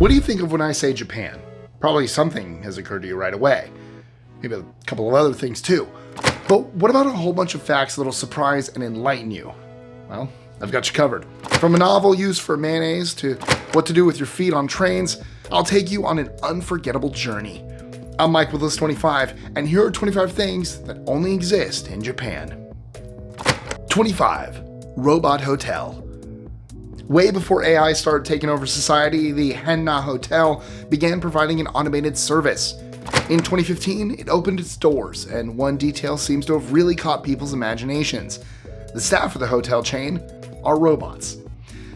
What do you think of when I say Japan? Probably something has occurred to you right away. Maybe a couple of other things too. But what about a whole bunch of facts that'll surprise and enlighten you? Well, I've got you covered. From a novel used for mayonnaise to what to do with your feet on trains, I'll take you on an unforgettable journey. I'm Mike with List 25, and here are 25 things that only exist in Japan. 25. Robot Hotel. Way before AI started taking over society, the Henna Hotel began providing an automated service. In 2015, it opened its doors, and one detail seems to have really caught people's imaginations. The staff of the hotel chain are robots.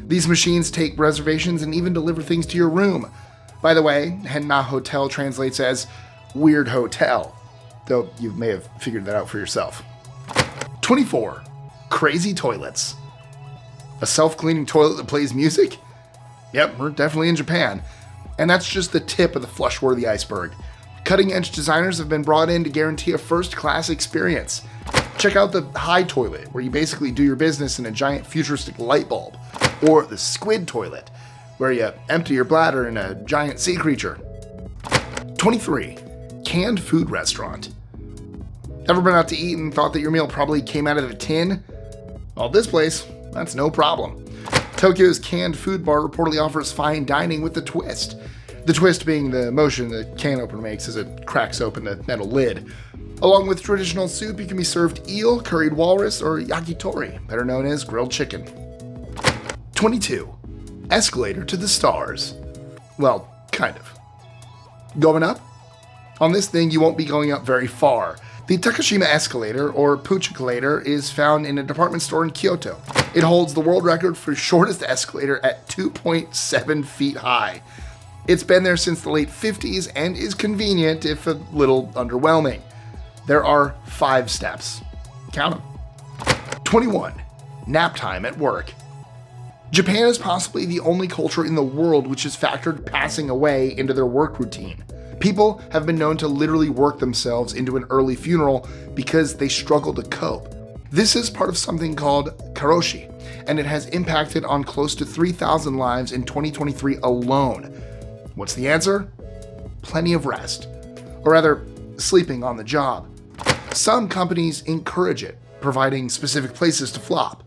These machines take reservations and even deliver things to your room. By the way, Henna Hotel translates as weird hotel, though you may have figured that out for yourself. 24. Crazy toilets. A self-cleaning toilet that plays music? Yep, we're definitely in Japan. And that's just the tip of the flush-worthy iceberg. Cutting-edge designers have been brought in to guarantee a first-class experience. Check out the high toilet, where you basically do your business in a giant futuristic light bulb. Or the squid toilet, where you empty your bladder in a giant sea creature. 23. Canned food restaurant. Ever been out to eat and thought that your meal probably came out of a tin? Well, this place, that's no problem. Tokyo's canned food bar reportedly offers fine dining with a twist. The twist being the motion the can opener makes as it cracks open the metal lid. Along with traditional soup, you can be served eel, curried walrus, or yakitori, better known as grilled chicken. 22. Escalator to the stars. Well, kind of. Going up? On this thing, you won't be going up very far. The Takashima escalator, or puchicalator, is found in a department store in Kyoto. It holds the world record for shortest escalator at 2.7 feet high. It's been there since the late 50s and is convenient, if a little underwhelming. There are 5 steps. Count them. 21. Nap time at work. Japan is possibly the only culture in the world which has factored passing away into their work routine. People have been known to literally work themselves into an early funeral because they struggle to cope. This is part of something called karaoke, and it has impacted on close to 3,000 lives in 2023 alone. What's the answer? Plenty of rest. Or rather, sleeping on the job. Some companies encourage it, providing specific places to flop.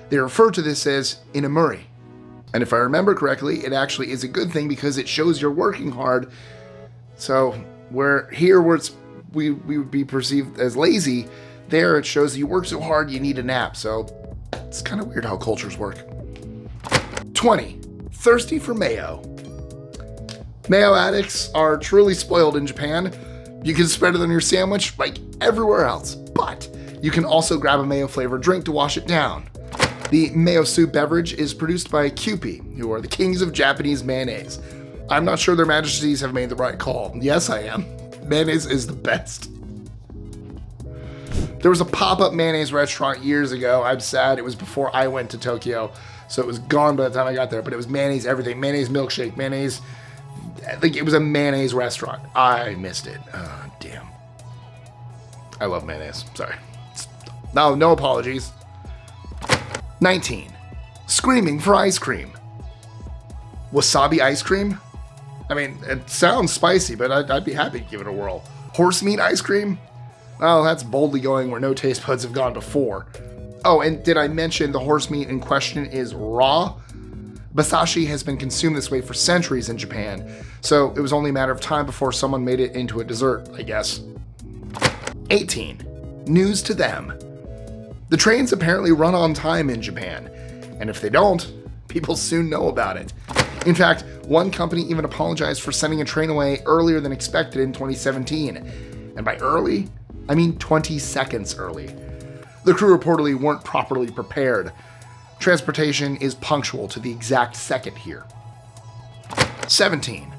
They refer to this as inamuri. And if I remember correctly, it actually is a good thing because it shows you're working hard. So where we would be perceived as lazy, there it shows that you work so hard you need a nap. So it's kind of weird how cultures work. 20. Thirsty for mayo. Mayo addicts are truly spoiled in Japan. You can spread it on your sandwich like everywhere else, but you can also grab a mayo-flavored drink to wash it down. The mayo soup beverage is produced by Kewpie, who are the kings of Japanese mayonnaise. I'm not sure their majesties have made the right call. Yes, I am. Mayonnaise is the best. There was a pop-up mayonnaise restaurant years ago. I'm sad it was before I went to Tokyo, so it was gone by the time I got there, but it was mayonnaise everything. Mayonnaise milkshake, mayonnaise. Like it was a mayonnaise restaurant. I missed it. Oh, damn. I love mayonnaise. Sorry. No apologies. 19. Screaming for ice cream. Wasabi ice cream? I mean, it sounds spicy, but I'd be happy to give it a whirl. Horse meat ice cream? Well, that's boldly going where no taste buds have gone before. Oh, and did I mention the horse meat in question is raw? Basashi has been consumed this way for centuries in Japan, so it was only a matter of time before someone made it into a dessert, I guess. 18. News to them. The trains apparently run on time in Japan, and if they don't, people soon know about it. In fact, one company even apologized for sending a train away earlier than expected in 2017. And by early, I mean 20 seconds early. The crew reportedly weren't properly prepared. Transportation is punctual to the exact second here. 17.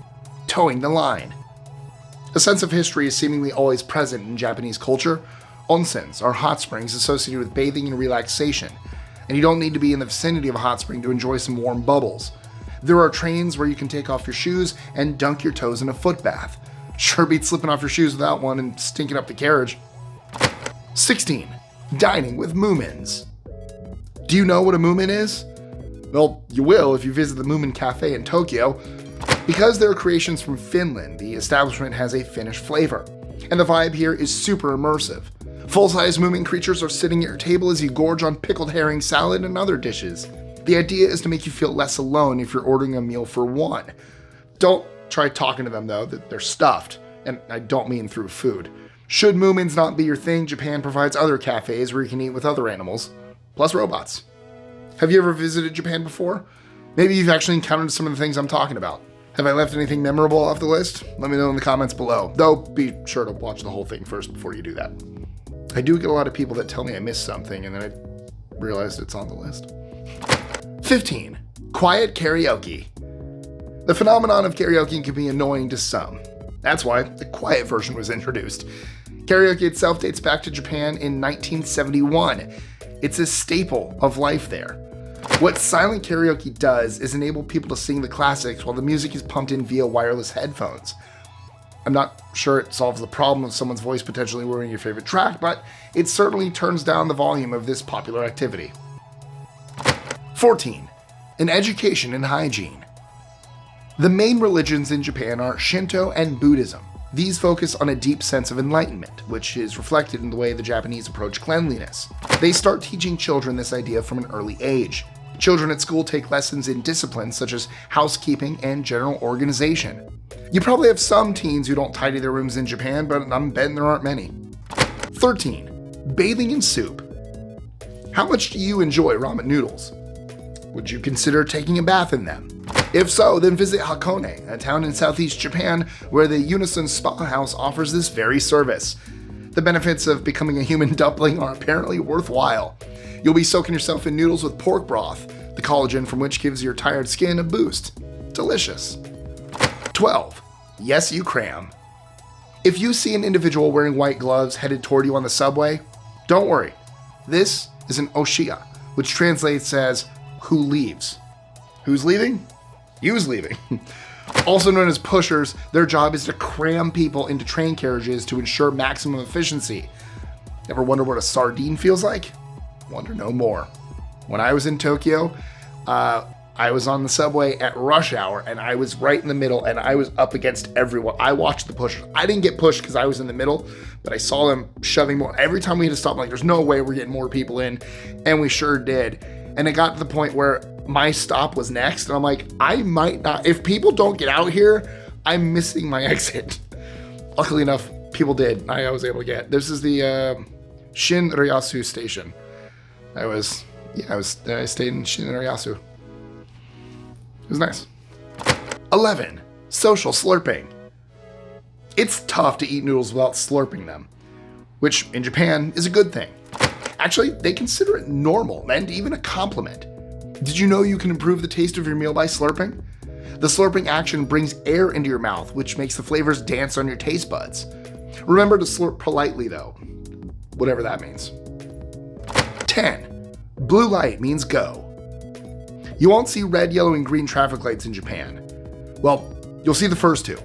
Towing the line. A sense of history is seemingly always present in Japanese culture. Onsens are hot springs associated with bathing and relaxation, and you don't need to be in the vicinity of a hot spring to enjoy some warm bubbles. There are trains where you can take off your shoes and dunk your toes in a foot bath. Sure beats slipping off your shoes without one and stinking up the carriage. 16. Dining with mumins. Do you know what a mumin is? Well, you will if you visit the Mumin Cafe in Tokyo. Because they're creations from Finland, the establishment has a Finnish flavor, and the vibe here is super immersive. Full-size mumin creatures are sitting at your table as you gorge on pickled herring salad and other dishes. The idea is to make you feel less alone if you're ordering a meal for one. Don't try talking to them though, that they're stuffed, and I don't mean through food. Should mumins not be your thing, Japan provides other cafes where you can eat with other animals, plus robots. Have you ever visited Japan before? Maybe you've actually encountered some of the things I'm talking about. Have I left anything memorable off the list? Let me know in the comments below. Though, be sure to watch the whole thing first before you do that. I do get a lot of people that tell me I missed something and then I realized it's on the list. 15. Quiet karaoke. The phenomenon of karaoke can be annoying to some. That's why the quiet version was introduced. Karaoke itself dates back to Japan in 1971. It's a staple of life there. What silent karaoke does is enable people to sing the classics while the music is pumped in via wireless headphones. I'm not sure it solves the problem of someone's voice potentially ruining your favorite track, but it certainly turns down the volume of this popular activity. 14. An education in hygiene. The main religions in Japan are Shinto and Buddhism. These focus on a deep sense of enlightenment, which is reflected in the way the Japanese approach cleanliness. They start teaching children this idea from an early age. Children at school take lessons in disciplines such as housekeeping and general organization. You probably have some teens who don't tidy their rooms in Japan, but I'm betting there aren't many. 13. Bathing in soup. How much do you enjoy ramen noodles? Would you consider taking a bath in them? If so, then visit Hakone, a town in southeast Japan where the Unison Spa House offers this very service. The benefits of becoming a human dumpling are apparently worthwhile. You'll be soaking yourself in noodles with pork broth, the collagen from which gives your tired skin a boost. Delicious. 12. Yes, you cram. If you see an individual wearing white gloves headed toward you on the subway, don't worry. This is an oshiya, which translates as who leaves. Who's leaving? You's leaving. Also known as pushers, their job is to cram people into train carriages to ensure maximum efficiency. Ever wonder what a sardine feels like? Wonder no more. When I was in Tokyo, I was on the subway at rush hour and I was right in the middle and I was up against everyone. I watched the pushers. I didn't get pushed because I was in the middle, but I saw them shoving more. Every time we had to stop, I'm like, there's no way we're getting more people in. And we sure did. And it got to the point where my stop was next. And I'm like, I might not, if people don't get out here, I'm missing my exit. Luckily enough, people did. I was able to get. This is the Shin-Ryasu station. I stayed in Shin-Ryasu. It was nice. 11. Social slurping. It's tough to eat noodles without slurping them, which in Japan is a good thing. Actually, they consider it normal and even a compliment. Did you know you can improve the taste of your meal by slurping? The slurping action brings air into your mouth, which makes the flavors dance on your taste buds. Remember to slurp politely though, whatever that means. 10. Blue light means go. You won't see red, yellow, and green traffic lights in Japan. Well, you'll see the first two,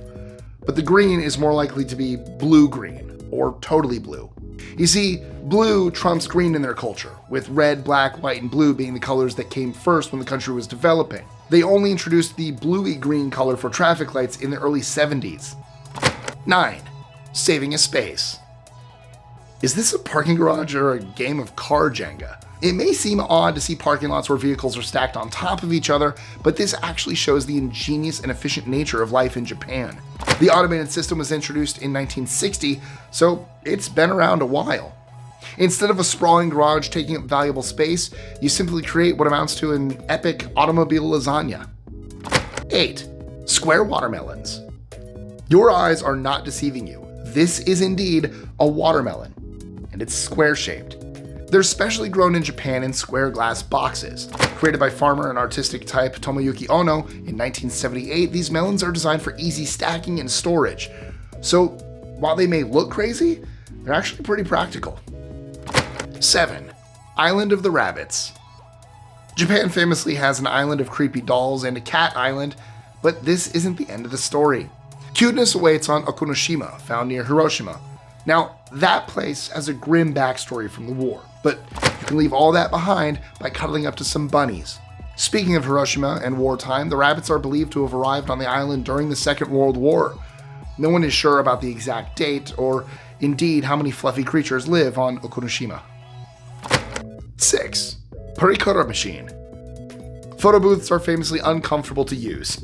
but the green is more likely to be blue-green, or totally blue. You see, blue trumps green in their culture, with red, black, white, and blue being the colors that came first when the country was developing. They only introduced the bluey-green color for traffic lights in the early 70s. 9. Saving a space. Is this a parking garage or a game of car Jenga? It may seem odd to see parking lots where vehicles are stacked on top of each other, but this actually shows the ingenious and efficient nature of life in Japan. The automated system was introduced in 1960, so it's been around a while. Instead of a sprawling garage taking up valuable space, you simply create what amounts to an epic automobile lasagna. 8. Square watermelons. Your eyes are not deceiving you. This is indeed a watermelon, and it's square-shaped. They're specially grown in Japan in square glass boxes. Created by farmer and artistic type Tomoyuki Ono in 1978, these melons are designed for easy stacking and storage. So while they may look crazy, they're actually pretty practical. 7. Island of the Rabbits. Japan famously has an island of creepy dolls and a cat island, but this isn't the end of the story. Cuteness awaits on Okunoshima, found near Hiroshima. Now, that place has a grim backstory from the war, but you can leave all that behind by cuddling up to some bunnies. Speaking of Hiroshima and wartime, the rabbits are believed to have arrived on the island during the Second World War. No one is sure about the exact date or indeed how many fluffy creatures live on Okunoshima. 6. Perara machine. Photo booths are famously uncomfortable to use.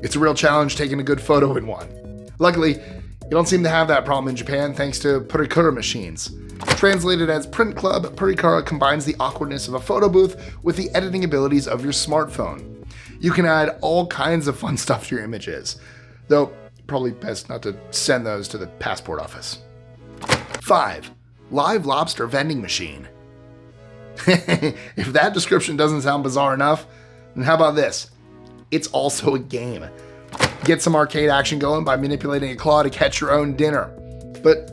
It's a real challenge taking a good photo in one. Luckily, you don't seem to have that problem in Japan thanks to perara machines. Translated as print club, perara combines the awkwardness of a photo booth with the editing abilities of your smartphone. You can add all kinds of fun stuff to your images, though probably best not to send those to the passport office. 5. Live lobster vending machine. If that description doesn't sound bizarre enough, then how about this? It's also a game. Get some arcade action going by manipulating a claw to catch your own dinner. But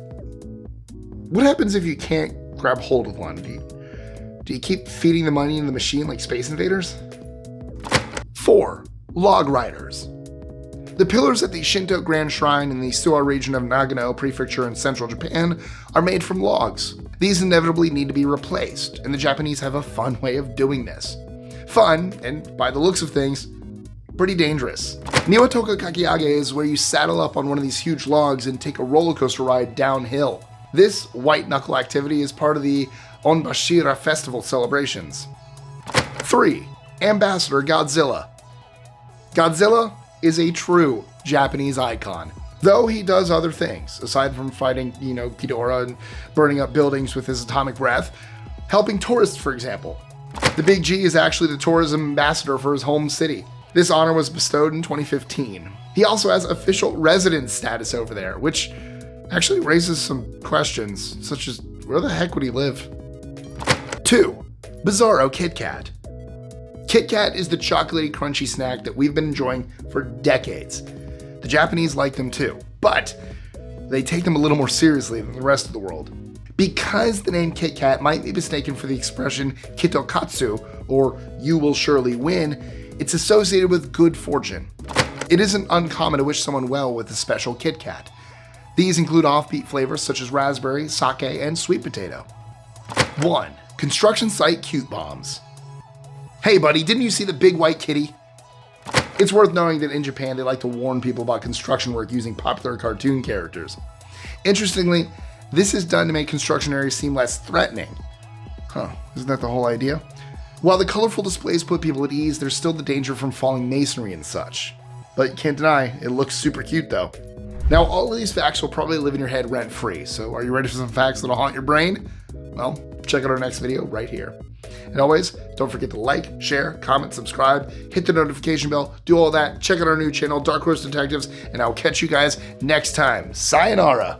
what happens if you can't grab hold of one? Do you keep feeding the money in the machine like Space Invaders? 4. Log riders. The pillars at the Shinto Grand Shrine in the Suwa region of Nagano Prefecture in central Japan are made from logs. These inevitably need to be replaced, and the Japanese have a fun way of doing this. Fun, and by the looks of things, pretty dangerous. Niwatoka Kakiage is where you saddle up on one of these huge logs and take a roller coaster ride downhill. This white-knuckle activity is part of the Onbashira festival celebrations. 3. Ambassador Godzilla. Godzilla is a true Japanese icon, though he does other things, aside from fighting, Ghidorah and burning up buildings with his atomic breath, helping tourists, for example. The Big G is actually the tourism ambassador for his home city. This honor was bestowed in 2015. He also has official resident status over there, which actually raises some questions, such as where the heck would he live? 2. Bizarro KitKat. KitKat is the chocolatey, crunchy snack that we've been enjoying for decades. The Japanese like them too, but they take them a little more seriously than the rest of the world. Because the name KitKat might be mistaken for the expression kitokatsu, or you will surely win, it's associated with good fortune. It isn't uncommon to wish someone well with a special KitKat. These include offbeat flavors such as raspberry, sake, and sweet potato. 1. Construction site cute bombs. Hey buddy, didn't you see the big white kitty? It's worth knowing that in Japan they like to warn people about construction work using popular cartoon characters. Interestingly, this is done to make construction areas seem less threatening. Isn't that the whole idea? While the colorful displays put people at ease, there's still the danger from falling masonry and such. But you can't deny, it looks super cute though. Now, all of these facts will probably live in your head rent-free, so are you ready for some facts that'll haunt your brain? Well, check out our next video right here. And always, don't forget to like, share, comment, subscribe, hit the notification bell, do all that, check out our new channel, Dark Horse Detectives, and I'll catch you guys next time. Sayonara!